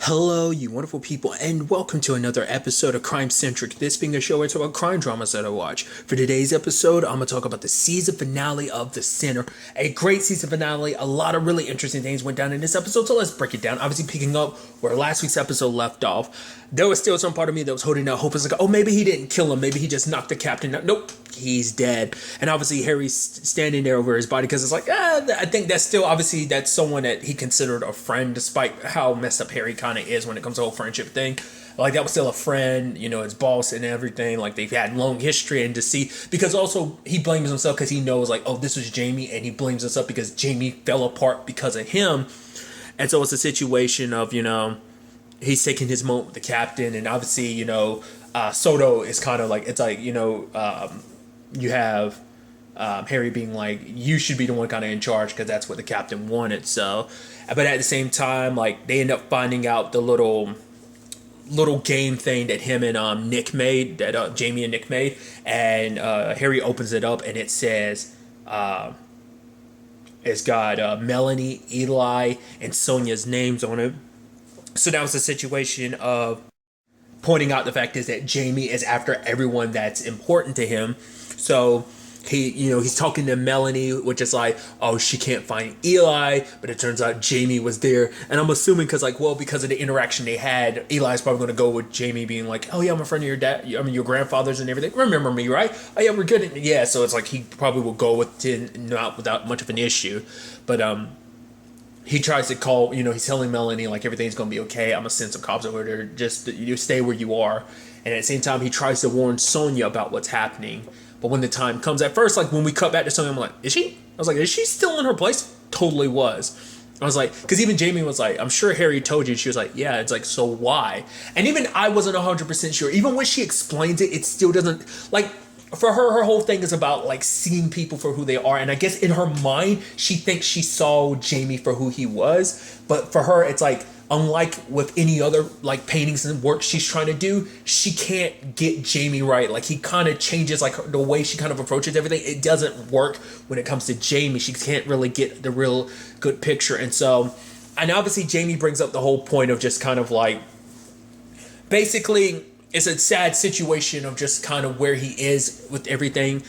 Hello, you wonderful people, and welcome to another episode of Crime Centric. This being a show where I talk about crime dramas that I watch. For today's episode, I'm going to talk about the season finale of The Sinner. A great season finale. A lot of really interesting things went down in this episode, so let's break it down. Obviously, picking up where last week's episode left off, there was still some part of me that was holding out hope. It's like, oh, maybe he didn't kill him. Maybe he just knocked the captain out. Nope. He's dead. And obviously Harry's standing there over his body because it's like, I think that's still, obviously, that's someone that he considered a friend, despite how messed up Harry kind of is when it comes to the whole friendship thing. Like, that was still a friend, his boss and everything. Like, they've had long history, and to see, because also he blames himself because he knows, like, oh, this was Jamie, and he blames himself because Jamie fell apart because of him. And so it's a situation of, he's taking his moment with the captain, and obviously, Soto is kind of like, it's like, you have Harry being like, you should be the one kind of in charge because that's what the captain wanted. So, but at the same time, like, they end up finding out the little game thing that him and Nick made, that Jamie and Nick made, and Harry opens it up and it says, it's got Melanie, Eli, and Sonya's names on it. So that was a situation of pointing out the fact is that Jamie is after everyone that's important to him. So he's talking to Melanie, which is like, oh, she can't find Eli, but it turns out Jamie was there. And I'm assuming because of the interaction they had, Eli's probably going to go with Jamie being like, oh yeah, I'm a friend of your dad, your grandfather's and everything. Remember me, right? Oh yeah, we're good. Yeah, so it's like he probably will go with it not without much of an issue. But he tries to call, he's telling Melanie, like, everything's going to be okay. I'm going to send some cops over there. Just, you stay where you are. And at the same time, he tries to warn Sonya about what's happening. But when the time comes, at first, like, when we cut back to Sonya, I'm like, is she? I was like, is she still in her place? Totally was. I was like, because even Jamie was like, I'm sure Harry told you. She was like, yeah. It's like, so why? And even I wasn't 100% sure. Even when she explains it, it still doesn't, like, for her whole thing is about, like, seeing people for who they are. And I guess in her mind, she thinks she saw Jamie for who he was. But for her, it's like, unlike with any other, like, paintings and work she's trying to do, she can't get Jamie right. Like, he kind of changes, like, the way she kind of approaches everything. It doesn't work when it comes to Jamie. She can't really get the real good picture. And so, and obviously Jamie brings up the whole point of just kind of like, basically, it's a sad situation of just kind of where he is with everything.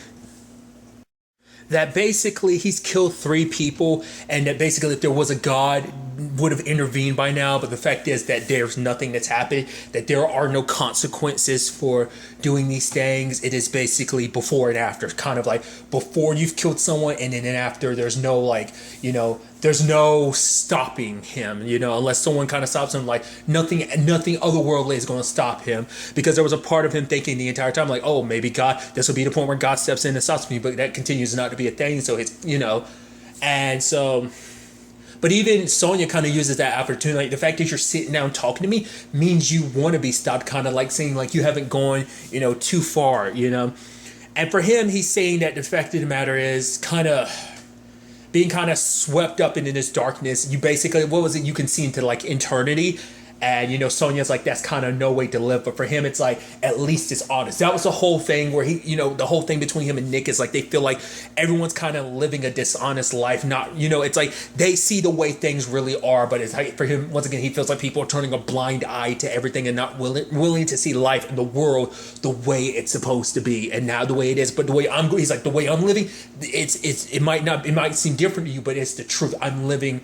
That basically he's killed 3 people, and that basically if there was a God, would have intervened by now. But the fact is that there's nothing that's happened, that there are no consequences for doing these things. It is basically before and after, kind of like before you've killed someone, and then after there's no, like, there's no stopping him, unless someone kind of stops him. Like, nothing otherworldly is going to stop him, because there was a part of him thinking the entire time, like, oh, maybe God, this will be the point where God steps in and stops me, but that continues not to be a thing. So it's, and so, but even Sonya kind of uses that opportunity. Like, the fact that you're sitting down talking to me means you want to be stopped, kind of like saying, like, you haven't gone, too far, And for him, he's saying that the fact of the matter is kind of being kind of swept up into this darkness. You basically, what was it? You can see into, like, eternity. And, Sonya's like, that's kind of no way to live. But for him, it's like, at least it's honest. That was the whole thing where he, the whole thing between him and Nick is like, they feel like everyone's kind of living a dishonest life. Not, it's like they see the way things really are. But it's like, for him, once again, he feels like people are turning a blind eye to everything and not willing to see life and the world the way it's supposed to be. And now the way it is. But the way he's like, the way I'm living, it might seem different to you, but it's the truth. I'm living,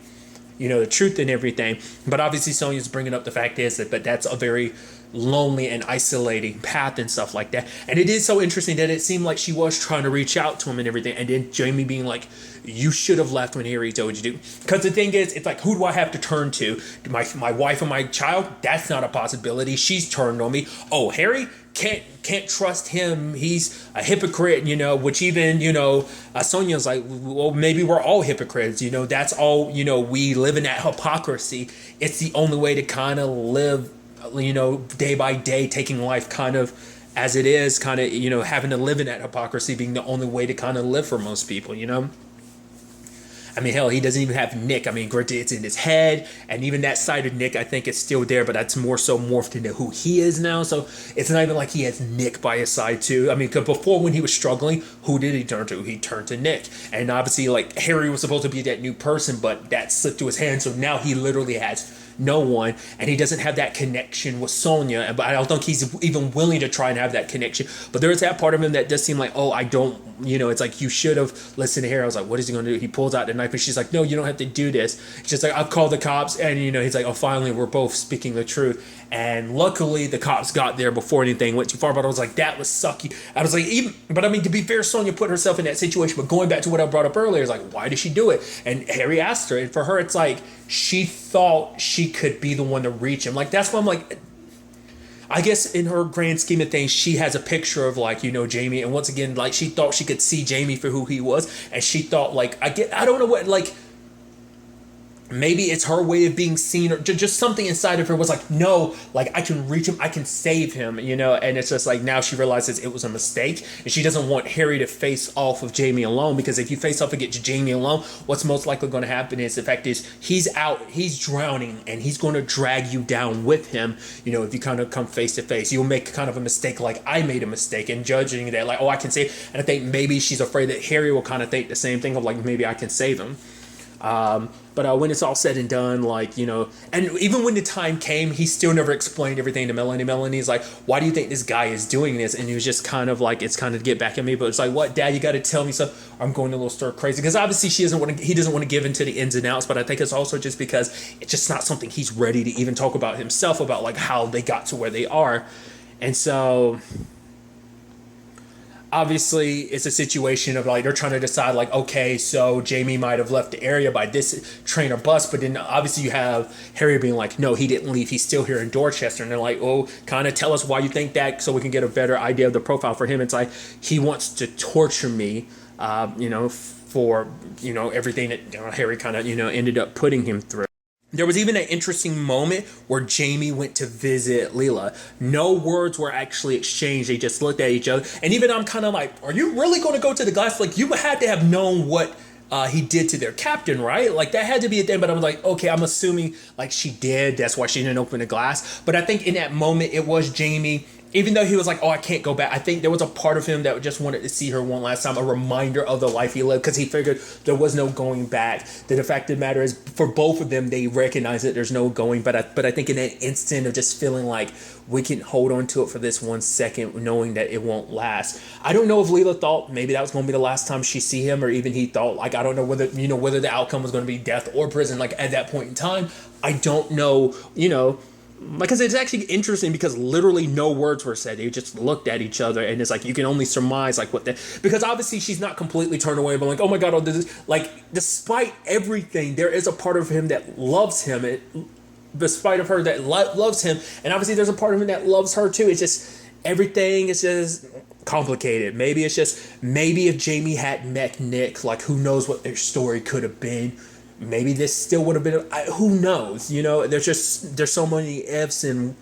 the truth and everything. But obviously Sonya's bringing up the fact is that, but that's a very lonely and isolating path and stuff like that. And it is so interesting that it seemed like she was trying to reach out to him and everything. And then Jamie being like, you should have left when Harry told you to. Because the thing is, it's like, who do I have to turn to? My wife and my child? That's not a possibility. She's turned on me. Oh, Harry? Can't trust him. He's a hypocrite, which even, Sonya's like, well, maybe we're all hypocrites, that's all, we live in that hypocrisy. It's the only way to kind of live, day by day, taking life kind of as it is, kind of, having to live in that hypocrisy being the only way to kind of live for most people, I mean, hell, he doesn't even have Nick. I mean, granted, it's in his head, and even that side of Nick, I think, is still there, but that's more so morphed into who he is now. So it's not even like he has Nick by his side, too. I mean, because before, when he was struggling, who did he turn to? He turned to Nick. And obviously, like, Harry was supposed to be that new person, but that slipped to his hand, so now he literally has no one, and he doesn't have that connection with Sonya. But I don't think he's even willing to try and have that connection. But there is that part of him that does seem like, oh, I don't, it's like, you should have listened to her. I was like, what is he going to do? He pulls out the knife, and she's like, no, you don't have to do this. She's like, I've called the cops, and he's like, oh, finally, we're both speaking the truth. And luckily, the cops got there before anything went too far. But I was like, that was sucky. I was like, but I mean, to be fair, Sonya put herself in that situation. But going back to what I brought up earlier, is like, why did she do it? And Harry asked her, and for her, it's like she thought she could be the one to reach him. Like, that's why I'm like, I guess in her grand scheme of things, she has a picture of like, Jamie. And once again, like, she thought she could see Jamie for who he was. And she thought, like, I don't know what, like, maybe it's her way of being seen, or just something inside of her was like, no, like, I can reach him, I can save him, and it's just like, now she realizes it was a mistake, and she doesn't want Harry to face off with Jamie alone, because if you face off against Jamie alone, what's most likely going to happen is, the fact is, he's drowning, and he's going to drag you down with him. If you kind of come face to face, you'll make kind of a mistake, like I made a mistake, and judging that, like, oh, I can save, and I think maybe she's afraid that Harry will kind of think the same thing of like, maybe I can save him. But when it's all said and done, like, and even when the time came, he still never explained everything to Melanie. Melanie's like, why do you think this guy is doing this? And he was just kind of like, it's kind of to get back at me, but it's like, what, Dad, you got to tell me something. I'm going a little stir crazy, because obviously he doesn't want to give into the ins and outs, but I think it's also just because it's just not something he's ready to even talk about himself, about like how they got to where they are. And so obviously it's a situation of like, they're trying to decide like, okay, so Jamie might have left the area by this train or bus, but then obviously you have Harry being like, no, he didn't leave, he's still here in Dorchester. And they're like, oh, kind of tell us why you think that, so we can get a better idea of the profile for him. It's like, he wants to torture me, for everything that Harry kind of ended up putting him through. There was even an interesting moment where Jamie went to visit Lila. No words were actually exchanged. They just looked at each other. And even I'm kind of like, are you really going to go to the glass? Like, you had to have known what he did to their captain, right? Like, that had to be a thing. But I was like, okay, I'm assuming like she did. That's why she didn't open the glass. But I think in that moment, it was Jamie. Even though he was like, oh, I can't go back, I think there was a part of him that just wanted to see her one last time, a reminder of the life he lived, because he figured there was no going back. The fact of the matter is, for both of them, they recognize that there's no going. But I think in that instant of just feeling like we can hold on to it for this 1 second, knowing that it won't last. I don't know if Lila thought maybe that was going to be the last time she see him, or even he thought, like, I don't know whether the outcome was going to be death or prison. Like, at that point in time, I don't know, because it's actually interesting, because literally no words were said. They just looked at each other, and it's like, you can only surmise like what because obviously she's not completely turned away, but like, oh my God, this is like, despite everything, there is a part of him that loves him. Despite of her that loves him, and obviously there's a part of him that loves her too. It's just, everything is just complicated. Maybe if Jamie hadn't met Nick, like, who knows what their story could have been. Maybe this still would have been, who knows, there's so many ifs and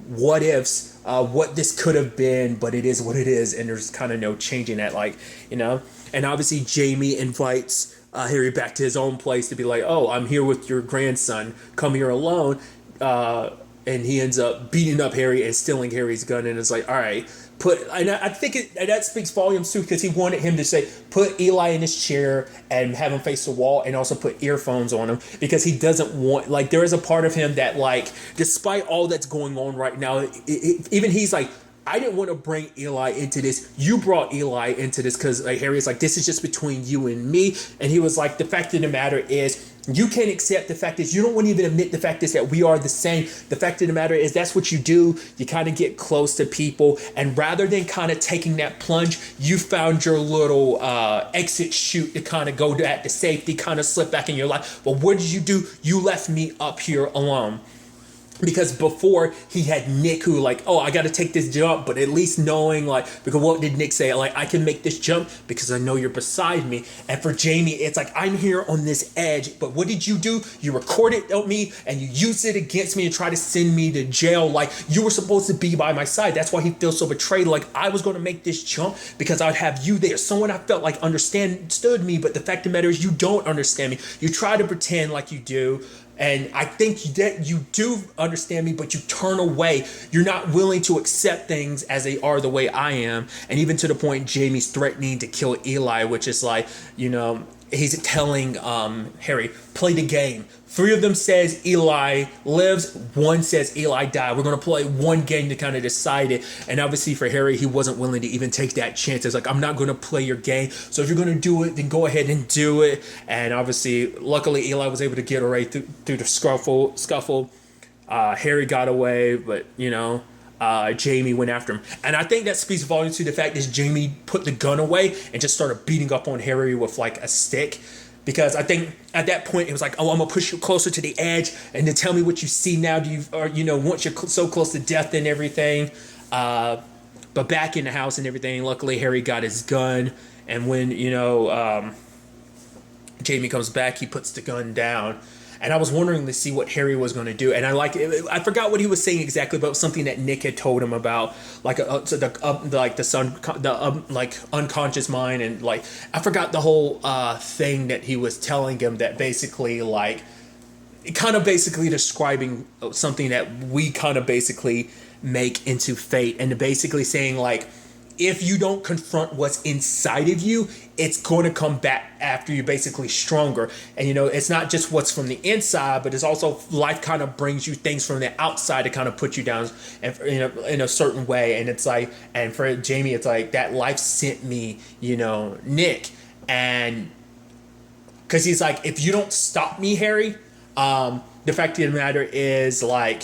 what ifs, what this could have been, but it is what it is, and there's kind of no changing that, like, and obviously Jamie invites Harry back to his own place to be like, oh, I'm here with your grandson, come here alone, and he ends up beating up Harry and stealing Harry's gun, and it's like, all right, and I think that speaks volumes too, because he wanted him to say, put Eli in his chair and have him face the wall, and also put earphones on him, because he doesn't want, like, there is a part of him that, like, despite all that's going on right now, even he's like, I didn't want to bring Eli into this. You brought Eli into this, because like, Harry's like, this is just between you and me. And he was like, the fact of the matter is, you can't accept the fact is, you don't want to even admit the fact is that we are the same. The fact of the matter is, that's what you do. You kind of get close to people, and rather than kind of taking that plunge, you found your little exit chute to kind of go at the safety, kind of slip back in your life. But what did you do? You left me up here alone. Because before, he had Nick, who like, oh, I got to take this jump, but at least knowing, like, because what did Nick say? Like, I can make this jump because I know you're beside me. And for Jamie, it's like, I'm here on this edge, but what did you do? You recorded me and you used it against me and tried to send me to jail. Like, you were supposed to be by my side. That's why he feels so betrayed. Like, I was going to make this jump because I'd have you there. Someone I felt like understood me, but the fact of the matter is, you don't understand me. You try to pretend like you do. And I think that you do understand me, but you turn away. You're not willing to accept things as they are the way I am. And even to the point, Jamie's threatening to kill Eli, which is like, he's telling Harry, play the game. 3 of them says Eli lives, 1 says Eli died. We're going to play one game to kind of decide it. And obviously for Harry, he wasn't willing to even take that chance. It's like, I'm not going to play your game. So if you're going to do it, then go ahead and do it. And obviously, luckily, Eli was able to get away through the scuffle. Harry got away, but, Jamie went after him. And I think that speaks volumes to the fact that Jamie put the gun away and just started beating up on Harry with like a stick. Because I think at that point it was like, oh, I'm gonna push you closer to the edge, and then tell me what you see now. Once you're so close to death and everything. But back in the house and everything, luckily Harry got his gun, and when Jamie comes back, he puts the gun down. And I was wondering to see what Harry was going to do, and I forgot what he was saying exactly, but it was something that Nick had told him about, like unconscious mind, and like I forgot the whole thing that he was telling him, that basically like kind of basically describing something that we kind of basically make into fate, and basically saying like, if you don't confront what's inside of you, it's going to come back after you, basically stronger. And, it's not just what's from the inside, but it's also life kind of brings you things from the outside to kind of put you down in a certain way. And it's like, and for Jamie, it's like that life sent me, Nick. And because he's like, if you don't stop me, Harry, the fact of the matter is like,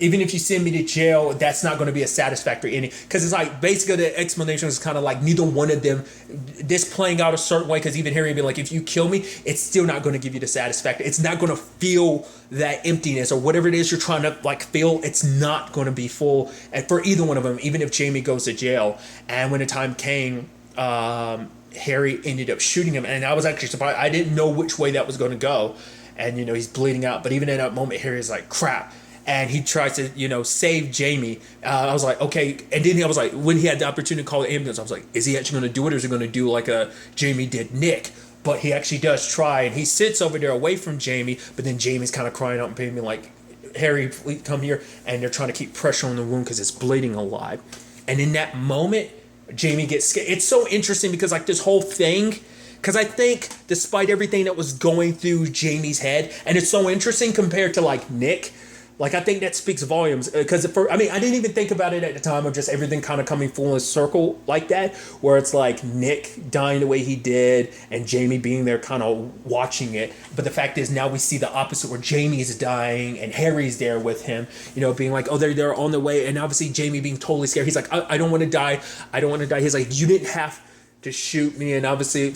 even if you send me to jail, that's not going to be a satisfactory ending. Because it's like, basically the explanation is kind of like neither one of them, this playing out a certain way, because even Harry would be like, if you kill me, it's still not going to give you the satisfaction. It's not going to feel that emptiness or whatever it is you're trying to like feel. It's not going to be full. And for either one of them, even if Jamie goes to jail. And when the time came, Harry ended up shooting him. And I was actually surprised. I didn't know which way that was going to go. And, he's bleeding out. But even in that moment, Harry's like, crap. And he tries to, save Jamie. I was like, okay. And then I was like, when he had the opportunity to call the ambulance, I was like, is he actually going to do it, or is he going to do like a Jamie did Nick? But he actually does try, and he sits over there away from Jamie. But then Jamie's kind of crying out and being like, Harry, please come here. And they're trying to keep pressure on the wound because it's bleeding a lot. And in that moment, Jamie gets scared. It's so interesting because like this whole thing, because I think despite everything that was going through Jamie's head, and it's so interesting compared to like Nick. Like, I think that speaks volumes, because I didn't even think about it at the time of just everything kind of coming full in a circle like that, where it's like Nick dying the way he did and Jamie being there kind of watching it. But the fact is now we see the opposite, where Jamie's dying and Harry's there with him, being like, oh, they're on their way. And obviously Jamie being totally scared. He's like, I don't want to die. I don't want to die. He's like, you didn't have to shoot me. And obviously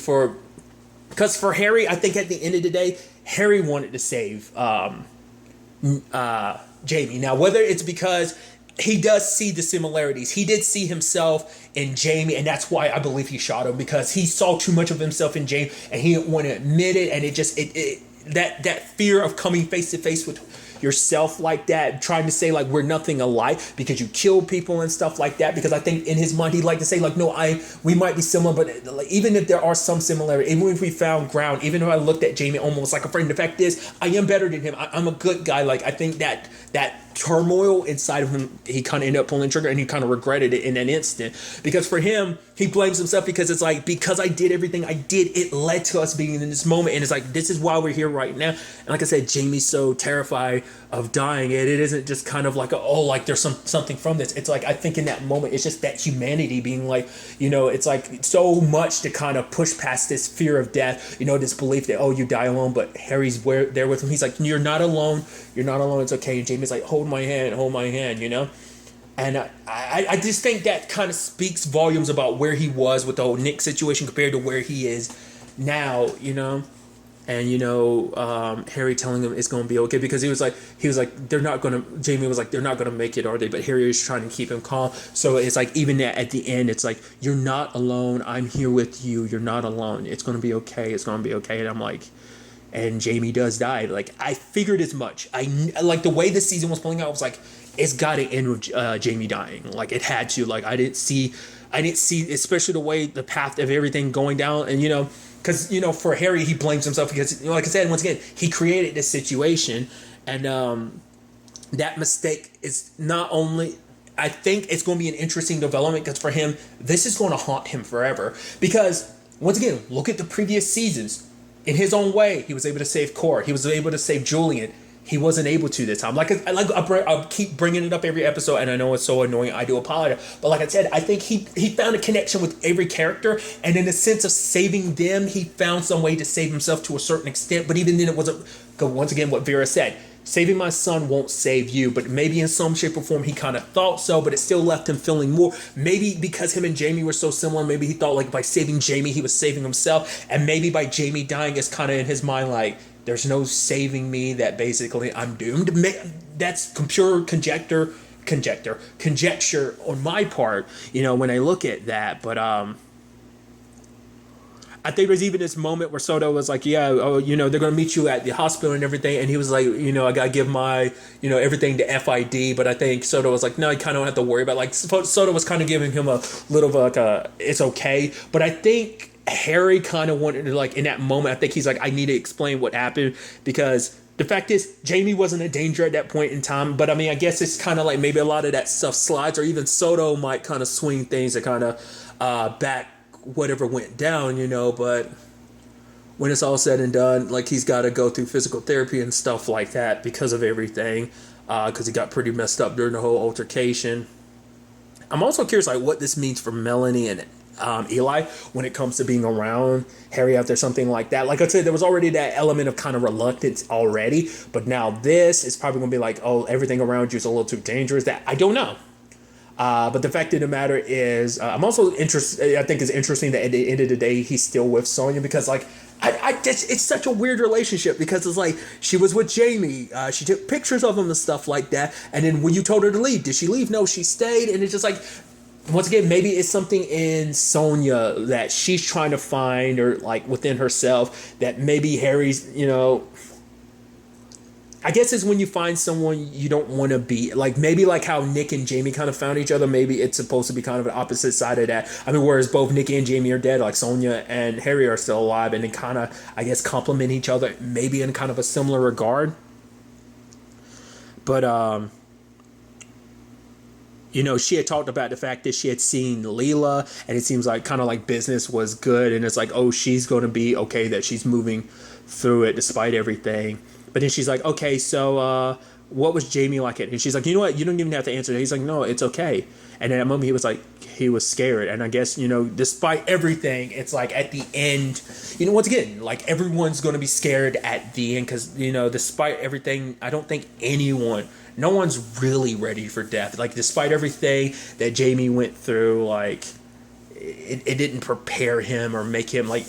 because for Harry, I think at the end of the day, Harry wanted to save Jamie. Now, whether it's because he does see the similarities, he did see himself in Jamie, and that's why I believe he shot him, because he saw too much of himself in Jamie and he didn't want to admit it. And that fear of coming face to face with yourself like that, trying to say like we're nothing alike because you kill people and stuff like that. Because I think in his mind he'd like to say like, no, we might be similar, but like, even if there are some similarity, even if we found ground, even if I looked at Jamie almost like a friend, the fact is I am better than him. I'm a good guy. Like, I think that turmoil inside of him, he kind of ended up pulling the trigger, and he kind of regretted it in an instant. Because for him, he blames himself because it's like, because I did everything I did, it led to us being in this moment. And it's like, this is why we're here right now. And like I said, Jamie's so terrified of dying. It isn't just kind of like, like there's something from this. It's like, I think in that moment, it's just that humanity being like, it's like so much to kind of push past this fear of death, this belief that, you die alone. But Harry's there with him. He's like, you're not alone. You're not alone. It's okay. And Jamie's like, hold my hand. And I just think that kind of speaks volumes about where he was with the whole Nick situation compared to where he is now, And Harry telling him it's going to be okay, because he was like Jamie was like, they're not going to make it, are they? But Harry was trying to keep him calm. So it's like, even at the end, it's like, you're not alone. I'm here with you. You're not alone. It's going to be okay. It's going to be okay. And I'm like, and Jamie does die. Like, I figured as much. I like the way this season was playing out. I was like, it's got to end with Jamie dying. Like, it had to. Like, I didn't see, especially the way the path of everything going down. And because for Harry, he blames himself because, like I said, once again, he created this situation, and that mistake is not only. I think it's going to be an interesting development, because for him, this is going to haunt him forever. Because Once again, look at the previous seasons. In his own way, he was able to save Cora. He was able to save Julian. He wasn't able to this time. I keep bringing it up every episode, and I know it's so annoying. I do apologize, but like I said, I think he found a connection with every character, and in the sense of saving them, he found some way to save himself to a certain extent. But even then, it wasn't. Once again, what Vera said. Saving my son won't save you, but maybe in some shape or form he kind of thought so, but it still left him feeling more. Maybe because him and Jamie were so similar, maybe he thought like by saving Jamie he was saving himself, and maybe by Jamie dying it's kind of in his mind like there's no saving me, that basically I'm doomed. That's pure conjecture on my part, when I look at that. But I think there's even this moment where Soto was like, yeah, oh, they're going to meet you at the hospital and everything. And he was like, I got to give my, everything to FID. But I think Soto was like, no, you kind of don't have to worry about it. Like, Soto was kind of giving him a little of like it's okay. But I think Harry kind of wanted to, like, in that moment, I think he's like, I need to explain what happened, because the fact is, Jamie wasn't a danger at that point in time. But I mean, I guess it's kind of like maybe a lot of that stuff slides, or even Soto might kind of swing things to kind of back whatever went down, but when it's all said and done, like, he's got to go through physical therapy and stuff like that because of everything, because he got pretty messed up during the whole altercation. I'm also curious, like, what this means for Melanie and Eli when it comes to being around Harry after something like that. Like I said, there was already that element of kind of reluctance already, but now this is probably going to be like, oh, everything around you is a little too dangerous. That I don't know. But the fact of the matter is, I'm also interested. I think it's interesting that at the end of the day, he's still with Sonya, because like, it's such a weird relationship, because it's like she was with Jamie. She took pictures of him and stuff like that. And then when you told her to leave, did she leave? No, she stayed. And it's just like, once again, maybe it's something in Sonya that she's trying to find, or like within herself, that maybe Harry's, I guess it's when you find someone you don't want to be, like maybe like how Nick and Jamie kind of found each other. Maybe it's supposed to be kind of an opposite side of that. I mean, whereas both Nick and Jamie are dead, like Sonya and Harry are still alive, and they kind of, I guess, complement each other, maybe in kind of a similar regard. But, she had talked about the fact that she had seen Lila, and it seems like kind of like business was good, and it's like, oh, she's going to be okay, that she's moving through it despite everything. But then she's like, okay, so what was Jamie like? And she's like, you know what? You don't even have to answer that. He's like, no, it's okay. And at that moment, he was like, he was scared. And I guess, despite everything, it's like at the end, once again, like everyone's going to be scared at the end, because, despite everything, I don't think no one's really ready for death. Like, despite everything that Jamie went through, like, it didn't prepare him or make him, like,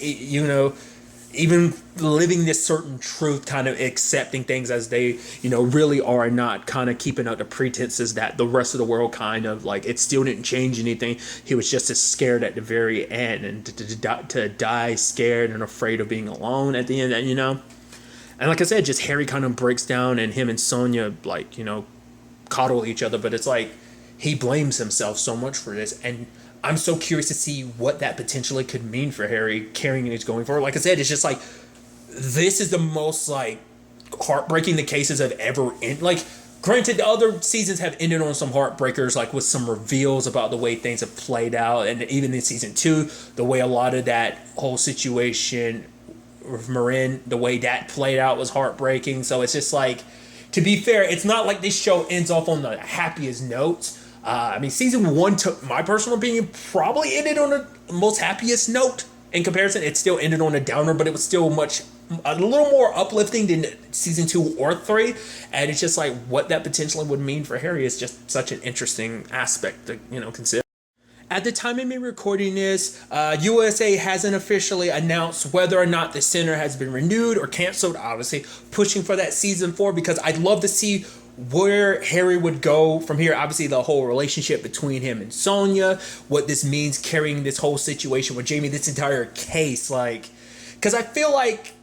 even living this certain truth, kind of accepting things as they, really are, and not kind of keeping up the pretenses that the rest of the world kind of, like, it still didn't change anything. He was just as scared at the very end, and to die scared and afraid of being alone at the end, And like I said, just Harry kind of breaks down, and him and Sonya, like, coddle each other, but it's like he blames himself so much for this, and I'm so curious to see what that potentially could mean for Harry carrying it going forward. Like I said, it's just like, this is the most like heartbreaking the cases have ever ended. Like, granted, the other seasons have ended on some heartbreakers, like with some reveals about the way things have played out, and even in season 2, the way a lot of that whole situation with Marin, the way that played out was heartbreaking. So it's just like, to be fair, it's not like this show ends off on the happiest notes. I mean, season 1, took my personal opinion, probably ended on the most happiest note in comparison. It still ended on a downer, but it was still a little more uplifting than season 2 or 3. And it's just like, what that potentially would mean for Harry is just such an interesting aspect to, consider. At the time of me recording this, USA hasn't officially announced whether or not the center has been renewed or canceled. Obviously, pushing for that season 4, because I'd love to see where Harry would go from here. Obviously, the whole relationship between him and Sonya, what this means carrying this whole situation with Jamie, this entire case, like, because I feel like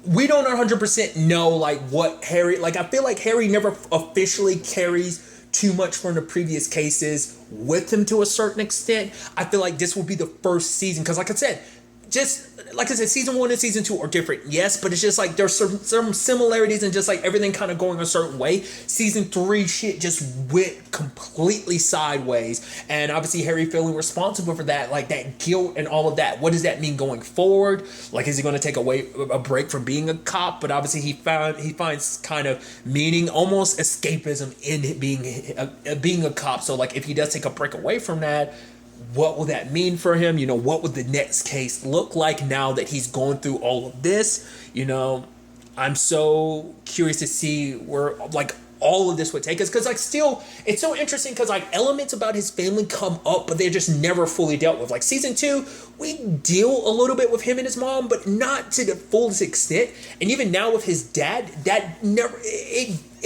we don't 100% know, like, what Harry, like, I feel like Harry never officially carries too much from the previous cases with him to a certain extent. I feel like this will be the first season, because like I said, just like I said, season 1 and season 2 are different, yes, but it's just like there's some similarities and just like everything kind of going a certain way. Season 3 shit just went completely sideways, and obviously Harry feeling responsible for that, like that guilt and all of that. What does that mean going forward? Like, is he going to take a break from being a cop? But obviously he finds kind of meaning, almost escapism in being a cop. So like if he does take a break away from that, what will that mean for him? You know, what would the next case look like now that he's going through all of this? You know, I'm so curious to see where like all of this would take us, because like still it's so interesting because like elements about his family come up, but they're just never fully dealt with. Like season 2, we deal a little bit with him and his mom, but not to the fullest extent. And even now with his dad, that never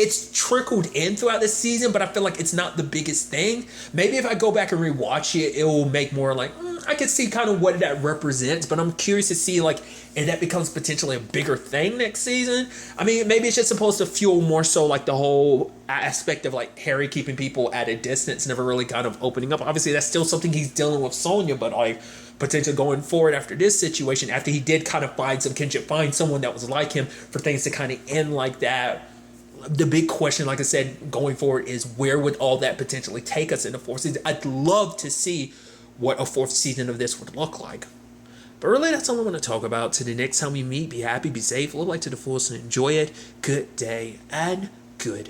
it's trickled in throughout the season, but I feel like it's not the biggest thing. Maybe if I go back and rewatch it, it will make more like I can see kind of what that represents. But I'm curious to see like if that becomes potentially a bigger thing next season. I mean, maybe it's just supposed to fuel more so like the whole aspect of like Harry keeping people at a distance, never really kind of opening up. Obviously, that's still something he's dealing with Sonya, but like potentially going forward after this situation, after he did kind of find some kinship, find someone that was like him, for things to kind of end like that. The big question, like I said, going forward is where would all that potentially take us in the 4th season? I'd love to see what a 4th season of this would look like. But really, that's all I want to talk about. To the next time we meet, be happy, be safe, live life to the fullest, and enjoy it. Good day and good